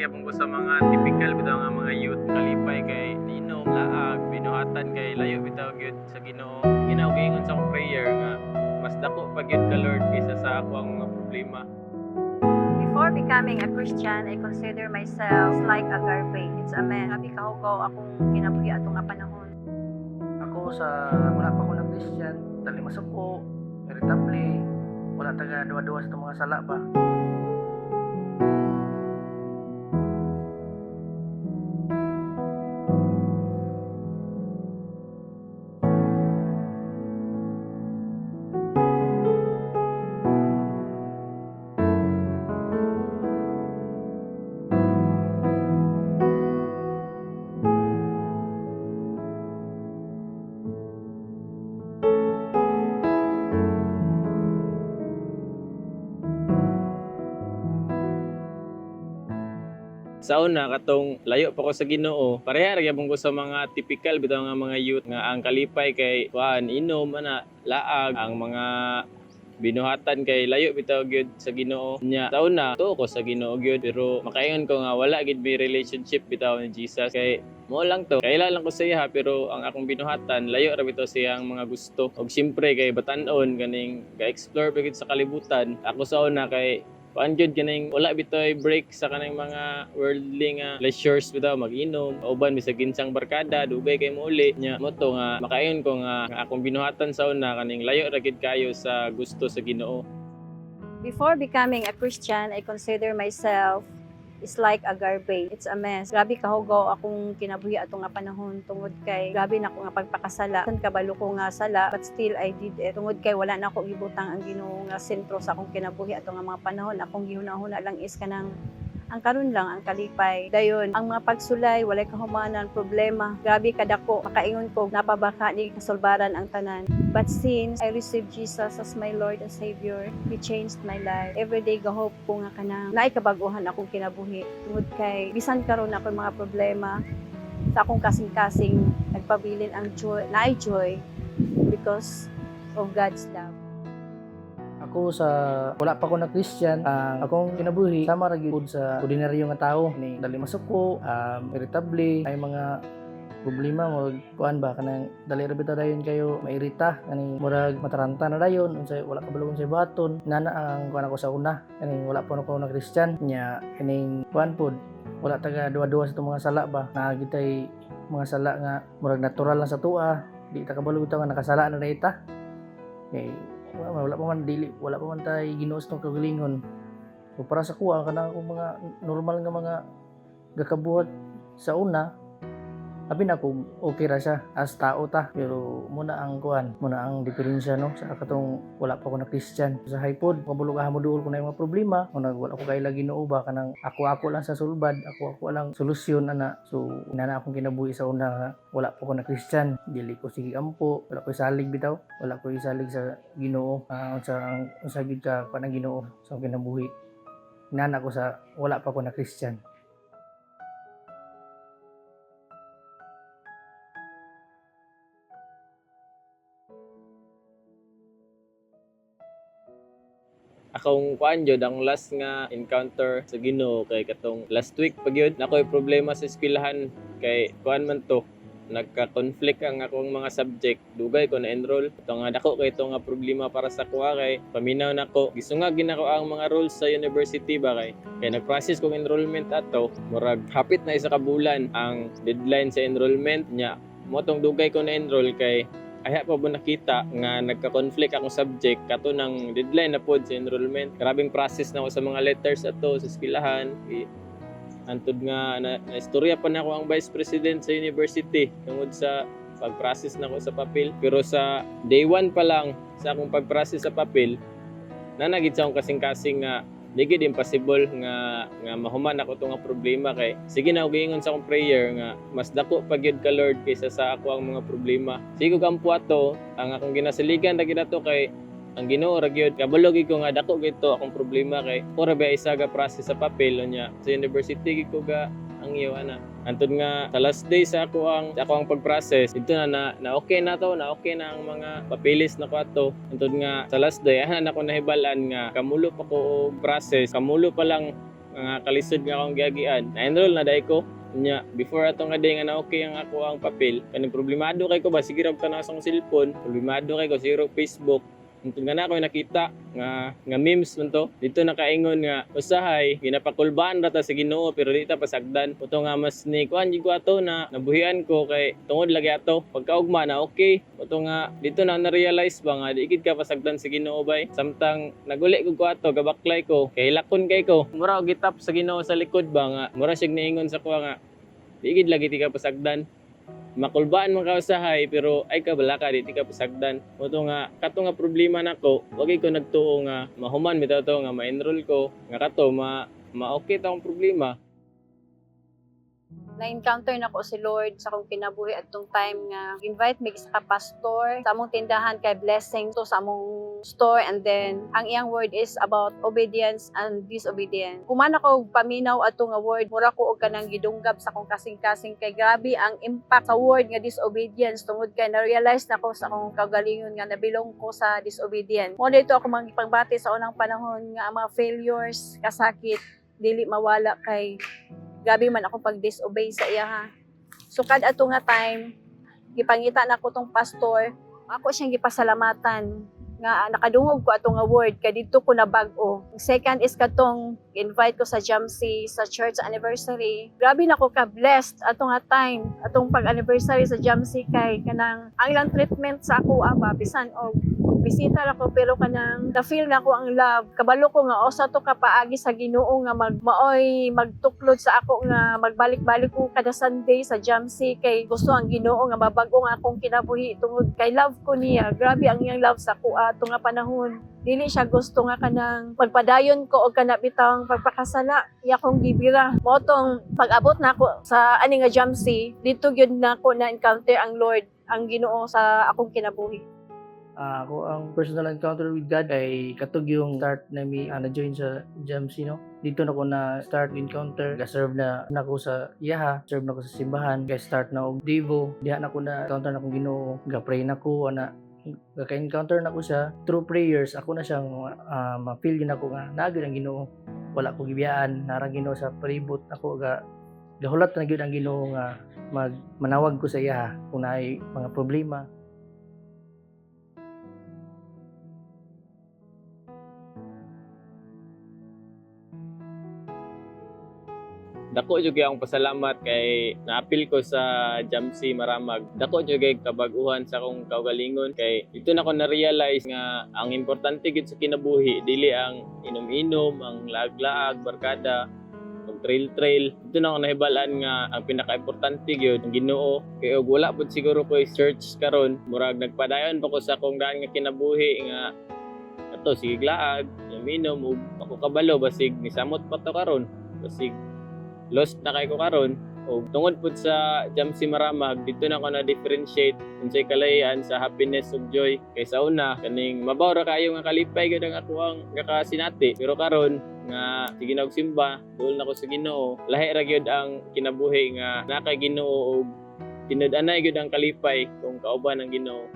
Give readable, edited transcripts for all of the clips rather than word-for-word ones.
gyapon ko sa mga typical bitaw nga mga youth kalipay kay inom, laag, binuhatan kay layo bitaw gyud sa Ginoo. Ginaugayingon sa akong prayer nga mas dako pa gyud ka Lord kaysa sa ako ang mga problema. Before becoming a Christian, I consider myself like a garbage. It's a mess. Grabe kahugaw akong kinabuhi atong nga panahon. Ako wala pa ako ng Christian, dali masuko, irritable, wala taga duwa-duwa sa mga sala ba. Sa una katong layo pa ko sa Ginoo, pareha ra gyapon ko sa mga typical bitaw nga mga youth nga ang kalipay kay kuan inom ana laag, ang mga binuhatan kay layo bitaw gyud sa Ginoo. Nya sa una tuo ko sa Ginoo gyud pero makaingon ko nga wala gid may relationship bitaw ni Jesus kay mo lang to. Kaila lang ko sa iya pero ang akong binuhatan layo ra bitaw siyang mga gusto. Og siyempre kay batan-on ganing ga-explore pa gid sa kalibutan. Ako sa una kay kuan gyud kaning wala bitoy break sa kanang mga worldly nga leisures bitaw mag-inom uban bisag ginsang barkada dugay kay mouli nya mo to nga makayon ko nga akong binuhatan sa una kaning layo ra gid kayo sa gusto sa Ginoo. Before becoming a Christian, I consider myself is like a garbage. It's a mess. Grabe kahugaw akong kinabuhi atong nga panahon tungod kay grabe na ako nga pagpakasala. San kabalo ko nga sala but still I did it. Tungod kay wala na ako gibutang ang Ginoo nga sentro sa akong kinabuhi atong nga mga panahon. Akong gihuna-huna lang is kanang ang karon lang ang kalipay. Dayon, ang mga pagsulay, walay kahumanan, problema. Grabe kadako. Makaingon ko, napabaka ni kasulbaran ang tanan. But since I received Jesus as my Lord and Savior, He changed my life. Every day gahope ko nga kanang naikabaguhan akong kinabuhi. Tungod kay bisan karon ako mga problema sa akong kasing-kasing nagpabilin ang joy, naay joy because of God's love. Ako wala pa ako na Christian, ang akong kinabuhi sama ra gyud sa ordinaryo nga tawo ni dali masuko, irritable, ay mga problema mo kuan ba kanang dali ra bitaw dayon kayo mairita kani murag mataranta na dayon unsay wala ka balong sa baton nana ang kuan ako sa una kani wala pa ako na Christian nya kaning kuan pod wala taga duwa-duwa sa itong mga sala ba na gitay mga sala nga murag natural lang sa tua di ta kabalo bitaw nga nakasala na dayta kay wala pa man tay ginuos tong kagalingon so para sa kuha kanang akong mga normal nga mga gakabuhat sa una abi na ko okay ra siya as tao ta pero muna ang kuan muna ang diferensya no sa katong wala pa ko na Christian sa hipod pabulog mo duol ko na yung mga problema kung wala ko kay lagi Ginoo ba kanang ako lang sa sulbad ako lang solusyon ana so inana akong kinabuhi sa una nga wala pa ko na Christian dili ko sige ampo wala ko isalig bitaw wala ko isalig sa Ginoo sa gid ka kanang Ginoo sa kinabuhi inana ko sa wala pa ko na Christian. Akong kuan jud ang last nga encounter sa Ginoo kay katong last week pa gyud nakoy problema sa eskwelahan kay kuan man to nagka-conflict ang akong mga subject dugay ko na enroll ito nga dako kay ito nga problema para sa kuha kay paminaw nako gisungag ginako ang mga rules sa university ba kay nag-process kong enrollment ato murag hapit na isa ka bulan ang deadline sa enrollment nya mo tong dugay ko na enroll kay ay pa po nakita nga nagka-conflict akong subject kato ng deadline na pod sa enrollment. Grabing process na ako sa mga letters ato sa eskwelahan. Antod nga na-istorya pa na ako ang vice president sa university tungod sa pag-process na ako sa papel. Pero sa day 1 pa lang sa akong pag-process sa papel, nanagid sa akong kasing-kasing nga di gid impossible nga mahuman ako tong problema kay sige na ugingon sa akong prayer nga mas dako pa gyud ka Lord kaysa sa ako ang mga problema. Sige ko kampo ato ang akong ginasaligan ra gyud ato kay ang Ginoo ra gyud kabalo gid ko nga dako gid to akong problema kay ora ba isa ga process sa papel nya sa university gid ko ga ang iyo ana antod nga sa last day sa ako ang pag-process dito na okay na to na okay na ang mga papeles na ko ato antod nga sa last day ana ako nahibalan nga kamulo pa ko og process kamulo pa lang nga kalisod nga akong giagian. Na-enroll na dai ko. Nya, before atong nga day nga na okay ang ako ang papel, kanang problemado kay ko ba sige ra ka na sa akong cellphone, problemado kay ko zero Facebook. Untod nga na ako nakita nga memes man to. Dito nakaingon nga usahay ginapakulbaan ra ta sa Ginoo pero di ta pasagdan. Puto nga mas ni kuan ko ato na nabuhian ko kay tungod lagi ato. Pagkaugma na okay. Puto nga dito na na-realize ba nga di gid ka pasagdan sa Ginoo bay. Samtang naguli ko ato gabaklay ko kay lakon kay ko. Mura og gitap sa Ginoo sa likod ba nga mura sig niingon sa ko nga di gid lagi ti ka pasagdan. Makulbaan man ka usahay pero ay kabala ka di ka pasagdan. Moto nga kato nga problema nako, wag ko nagtuo nga mahuman bitaw to nga ma-enroll ko nga kato ma-okay ta ang problema. Na-encounter na ko si Lord sa akong kinabuhi at tong time nga invite me sa pastor sa among tindahan kay blessing to sa among store, and then ang iyang word is about obedience and disobedience. Kuman ako paminaw ato nga word, mura ko og kanang gidunggab sa akong kasing-kasing kay grabe ang impact sa word nga disobedience tungod kay na-realize na ko sa akong kagalingon nga nabilong ko sa disobedience. Mo dito ako mangipangbati sa unang panahon nga ang mga failures, kasakit dili mawala kay gabi man ako pag-disobey sa iya ha. So kad ato nga time, gipangita na ko tong pastor, ako siyang gipasalamatan nga nakadungog ko ato nga word kay dito ko na bag-o. Second is katong invite ko sa Jamsi sa church anniversary. Grabe na ko ka blessed ato nga time, atong pag-anniversary sa Jamsi kay kanang ang ilang treatment sa ako aba bisan og bisita ra ko pero kanang na-feel na ko ang love. Kabalo ko nga osa to ka paagi sa Ginoo nga magtuklod sa ako nga magbalik-balik ko kada Sunday sa Jamsi kay gusto ang Ginoo nga mabag-o nga akong kinabuhi tungod kay love ko niya. Grabe ang iyang love sa ko ato nga panahon. Dili siya gusto nga kanang pagpadayon ko og kana bitang pagpakasala iya kong gibira. Motong pag-abot na ako sa ani nga Jamsi, dito gyud na ko na encounter ang Lord, ang Ginoo sa akong kinabuhi. Ako ang personal encounter with God ay katog yung start na mi na-join sa Jamsi, no? Dito na ko na start encounter, ga-serve na ako sa Yaha, serve na ko sa simbahan, ga-start na og Devo, diha na ko na encounter na ko Ginoo, ga-pray na ko ana gaka-encounter na ko siya through prayers. Ako na siyang ma-feel din ako nga naagid ang Ginoo, wala ko gibiyaan, narang Ginoo sa palibot ako gahulat na gyud ang Ginoo nga manawag ko sa iya kung naay mga problema. Dako jud ang pasalamat kay naapil ko sa Jamsi Maramag. Dako jud kabaguhan sa akong kaugalingon kay dito na ko na-realize nga ang importante gid sa kinabuhi dili ang inom-inom, ang laag-laag, barkada, ang trail. Dito na ko nahibalaan nga ang pinaka-importante gyud ang Ginoo. Kay og wala pud siguro ko search karon, murag nagpadayon pa ko sa akong daan nga kinabuhi nga ato sige laag, inom ug ako kabalo basig nisamot pa to karon. Basig lost na kay ko karon o tungod pud sa Jamsi Maramag dito na ko na differentiate unsay kalayan sa happiness ug joy kay sa una kaning mabaw ra kayo nga kalipay gyud ang ako ang gakasinati pero karon nga sige na og simba duol na ko sa Ginoo lahi ra gyud ang kinabuhi nga na kay Ginoo ug tinud-anay gyud ang kalipay kung kauban ang Ginoo.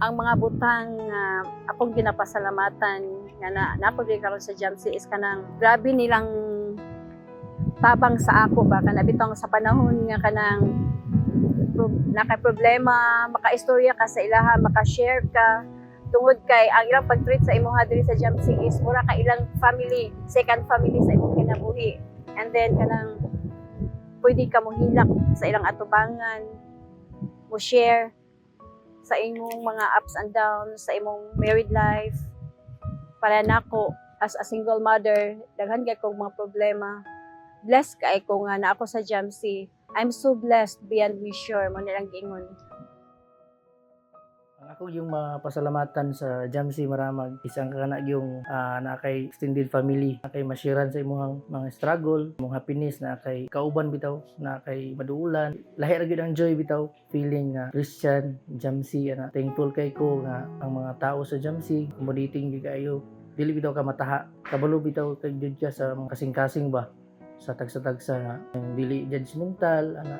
Ang mga butang akong ginapasalamatan nga napagay karon sa Jamsi is kanang grabe nilang tabang sa ako ba kana bitong sa panahon nga kanang naka problema, maka-istorya ka sa ilaha, maka-share ka tungod kay ang ilang pag-treat sa imong diri sa Jamsi is mura ka ilang family, second family sa imong kinabuhi. And then kanang pwede ka mo hilak sa ilang atubangan, mo share sa imong mga ups and downs sa imong married life. Para nako as a single mother, daghan gay kong mga problema. Blessed kay ko nga na ako sa Jamsi. I'm so blessed beyond measure mo nilang giingon. Ako yung mapasalamatan sa Jamsi Maramag isang kana yung nakay extended family, nakay mashiran sa imong mga struggle, imong happiness, nakay kauban bitaw, nakay maduulan, lahi ra gyud ang joy bitaw, feeling nga Christian Jamsi ana. Thankful kay ko nga ang mga tao sa Jamsi accommodating gyud kayo, dili bitaw ka mataha, kabalo bitaw kay jud ka sa mga kasing-kasing ba sa tagsa-tagsa nga dili judgmental ana.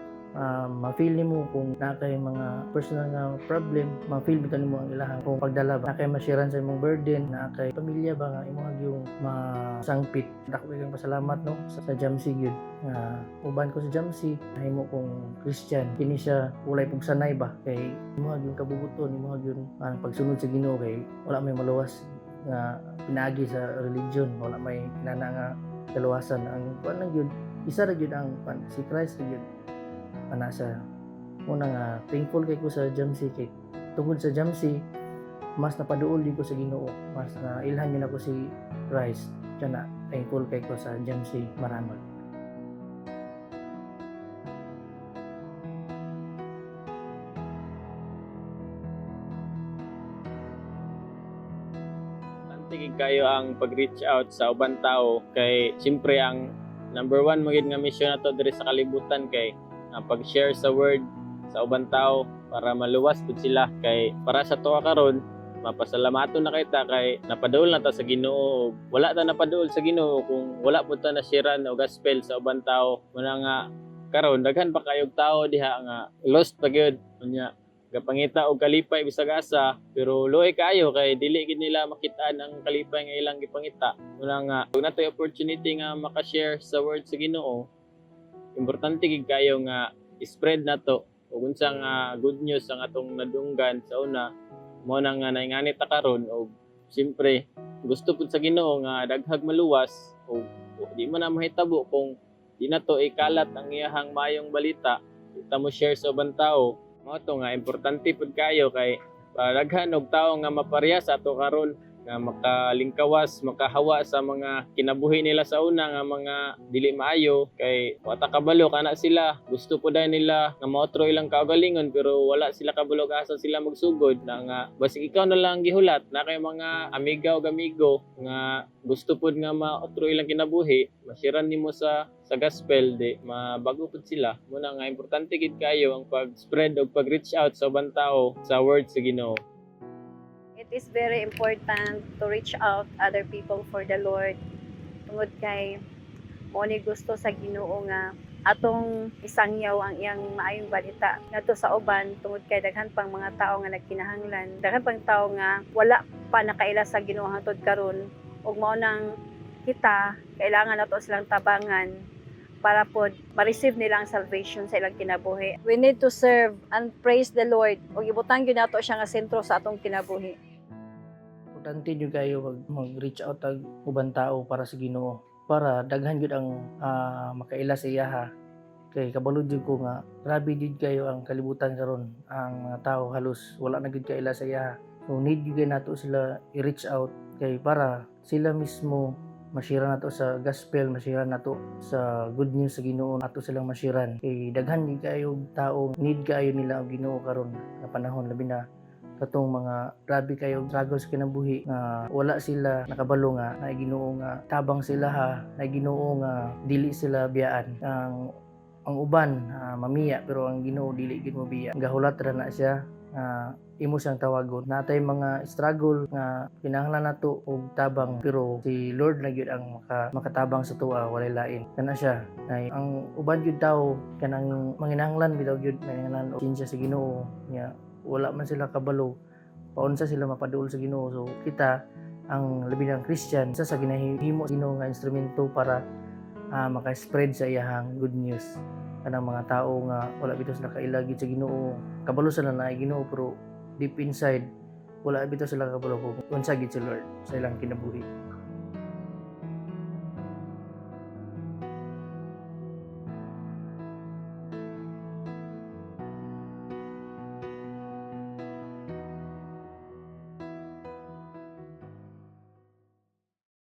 ma-feel nimo kung na kay mga personal nga problem, ma-feel bitaw nimo ang ilahang kung pagdala ba na kay ma-sharean sa imong burden, na kay pamilya ba nga imong yung masangpit. Dako kay pasalamat no sa Jamsi gyud nga uban ko sa Jamsi nahimo kong Christian. Kini siya walay pug sanay ba kay imong yung kabubuton, imong yung pagsunod sa Ginoo kay wala may maluwas nga pinagi sa religion, wala may kinana nga kaluwasan. Ang kuan lang gyud isa ra gyud ang si Christ ra gyud ana sa una nga thankful kay ko sa Jamsi kay tungod sa Jamsi mas napaduol din ko sa Ginoo, mas na ilhan yun ako si Christ kana thankful kay ko sa Jamsi Maramag. Tigig kayo ang pag-reach out sa ubang tao kay siyempre ang number one magid nga mission nato diri sa kalibutan kay pag-share sa word sa ubang tao para maluwas pud sila kay para sa tuwa karon mapasalamaton na kita kay napaduol na ta sa Ginoo. Wala ta napaduol sa Ginoo kung wala pud ta na-sharean og gospel sa ubang tao. Muna nga karon daghan pa kayog tao diha nga lost pa gyud unya gapangita og kalipay bisag asa pero luoy kayo kay dili gid nila makitaan ang kalipay nga ilang gipangita. Muna nga kung natoy opportunity nga maka-share sa word sa Ginoo, importante gid kayo nga spread nato ug unsa nga good news ang atong nadunggan sa una mo na nga nainganit ta karon og siyempre gusto pud sa Ginoo nga daghag maluwas o di man na mahitabo kung di na to ikalat ang iyahang mayong balita kita mo share sa ubang tao. Mao to nga importante pud kayo kay daghan og tawo nga maparehas ato karon nga makalingkawas, makahawa sa mga kinabuhi nila sa una nga mga dili maayo kay wata kabalo kana sila. Gusto po dahil nila nga maotro ilang kaugalingon pero wala sila kabalo asa sila magsugod na nga basig ikaw na lang gihulat na kay mga amiga o amigo nga gusto pod nga maotro ilang kinabuhi, masiran nimo sa gospel di mabago pud sila. Muna nga importante gid kayo ang pag-spread o pag-reach out sa ubang tao sa word sa Ginoo. It is very important to reach out other people for the Lord. Tungod kay mo ni gusto sa Ginoo nga atong isangyaw ang iyang maayong balita ngadto sa uban tungod kay daghan pang mga tao nga nagkinahanglan. Daghan pang tao nga wala pa nakaila sa Ginoo hangtod karon ug mao nang kita kailangan nato silang tabangan para pod ma-receive nila ang salvation sa ilang kinabuhi. We need to serve and praise the Lord ug ibutang gyud nato siya nga sentro sa atong kinabuhi. Importante nyo kayo mag-reach out ang ubang tao para sa Ginoo para daghan gyud ang makaila sa iyaha kay kabalo jud ko nga grabe jud kayo ang kalibutan karon. Ang mga tao halos wala na gyud kaila sa iyaha, so need gyud nato sila i-reach out kay para sila mismo mashiran nato sa gospel, mashiran nato sa good news sa Ginoo, ato silang mashiran kay daghan gyud kayo tao need kayo nila og Ginoo karon nga panahon labi na katong mga grabe kayo struggles kinabuhi nga wala sila nakabalo nga na Ginoo nga tabang sila ha, na Ginoo nga dili sila biyaan. Ang uban mamiya pero ang Ginoo dili gid mo biya. Gahulat ra na siya imo siyang tawagon. Natay mga struggle nga kinahanglan nato og tabang pero si Lord na gyud ang makatabang sa tuwa walay lain. Kana siya. Ang uban gyud tawo kanang manginahanglan bitaw gyud manginahanglan og sinsya sa Ginoo nya wala man sila kabalo paunsa sila mapaduol sa Ginoo. So kita ang labi ng Christian sa ginahimo Ginoo nga instrumento para maka-spread sa iyahang good news kanang mga tao nga wala bitaw sila kailagid sa Ginoo, kabalo sila na Ginoo pero deep inside wala bitaw sila kabalo kung unsa gid si Lord sa ilang kinabuhi.